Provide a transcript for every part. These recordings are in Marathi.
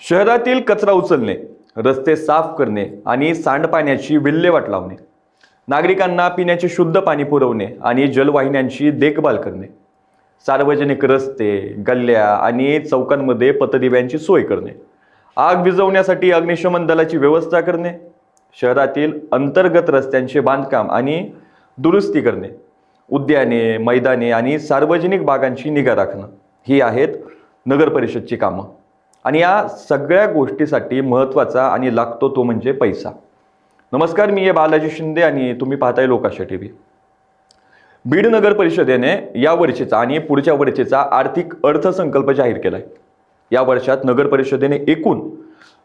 शहरातील कचरा उचलणे, रस्ते साफ करणे आणि सांडपाण्याची विल्हेवाट लावणे, नागरिकांना पिण्याचे शुद्ध पाणी पुरवणे आणि जलवाहिन्यांची देखभाल करणे, सार्वजनिक रस्ते, गल्ल्या आणि चौकांमध्ये पथदिव्यांची सोय करणे, आग विझवण्यासाठी अग्निशमन दलाची व्यवस्था करणे, शहरातील अंतर्गत रस्त्यांचे बांधकाम आणि दुरुस्ती करणे, उद्याने, मैदाने आणि सार्वजनिक बागांची निगा राखणं ही आहेत नगर परिषदची कामं. आणि या सगळ्या गोष्टीसाठी महत्त्वाचा आणि लागतो तो म्हणजे पैसा. नमस्कार, मी आहे बालाजी शिंदे आणि तुम्ही पाहताय लोकाशा टीव्ही. बीड नगर परिषदेने या वर्षीचा आणि पुढच्या वर्षीचा आर्थिक अर्थसंकल्प जाहीर केलाय. या वर्षात नगर परिषदेने एकूण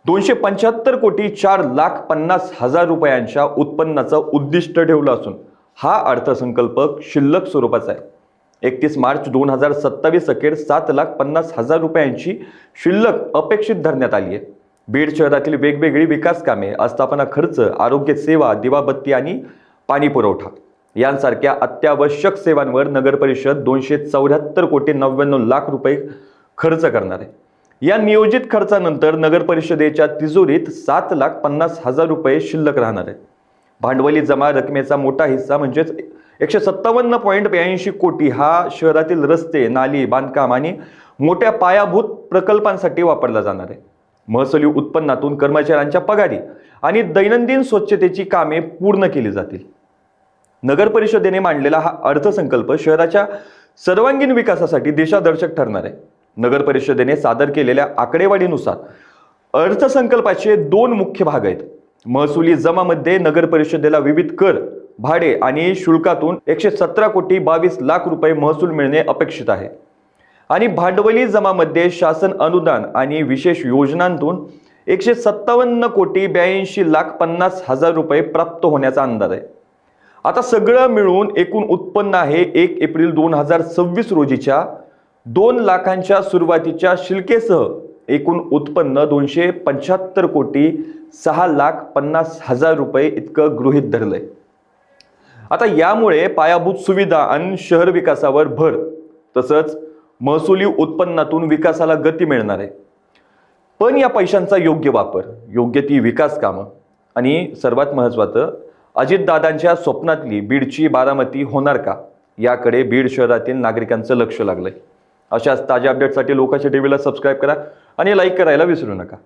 275 कोटी 4,50,000 रुपयांच्या उत्पन्नाचं उद्दिष्ट ठेवलं असून हा अर्थसंकल्प शिल्लक स्वरूपाचा आहे. 31 मार्च 2027 अखेर 7,50,000 रुपयांची शिल्लक अपेक्षित धरण्यात आली आहे. बीड शहरातील वेगवेगळी विकास कामे, आस्थापना खर्च, आरोग्य सेवा, दिवाबत्ती आणि पाणी पुरवठा यांसारख्या अत्यावश्यक सेवांवर नगर परिषद 274 कोटी 99 लाख रुपये खर्च करणार आहे. या नियोजित खर्चानंतर नगर परिषदेच्या तिजोरीत 7,50,000 रुपये शिल्लक राहणार आहेत. भांडवली जमा रकमेचा मोठा हिस्सा म्हणजेच 157.82 कोटी हा शहरातील रस्ते, नाली, बांधकाम आणि मोठ्या पायाभूत प्रकल्पांसाठी वापरला जाणार आहे. महसुली उत्पन्नातून कर्मचाऱ्यांच्या पगारी आणि दैनंदिन स्वच्छतेची कामे पूर्ण केली जातील. नगर परिषदेने मांडलेला हा अर्थसंकल्प शहराच्या सर्वांगीण विकासासाठी दिशादर्शक ठरणार आहे. नगर परिषदेने सादर केलेल्या आकडेवारीनुसार अर्थसंकल्पाचे 2 मुख्य भाग आहेत. महसुली जमामध्ये नगर परिषदेला विविध कर, भाडे आणि शुल्कातून 117 कोटी 22 लाख रुपये महसूल मिळणे अपेक्षित आहे. आणि भांडवली जमामध्ये शासन अनुदान आणि विशेष योजनांतून 157 कोटी 82 लाख 50,000 रुपये प्राप्त होण्याचा अंदाज आहे. आता सगळं मिळून एकूण उत्पन्न आहे 1 एप्रिल 2026 रोजीच्या 2 लाखांच्या सुरुवातीच्या शिल्केसह एकूण उत्पन्न 275 कोटी 6,50,000 रुपये इतकं गृहीत धरलंय. आता यामुळे पायाभूत सुविधा आणि शहर विकासावर भर, तसंच महसुली उत्पन्नातून विकासाला गती मिळणार आहे. पण या पैशांचा योग्य वापर, योग्य ती विकास कामं आणि सर्वात महत्त्वाचं अजितदादांच्या स्वप्नातली बीडची बारामती होणार का, याकडे बीड शहरातील नागरिकांचं लक्ष लागलंय. अशाच ताज्या अपडेटसाठी लोकाशा टीव्हीला सबस्क्राईब करा आणि लाईक करायला विसरू नका.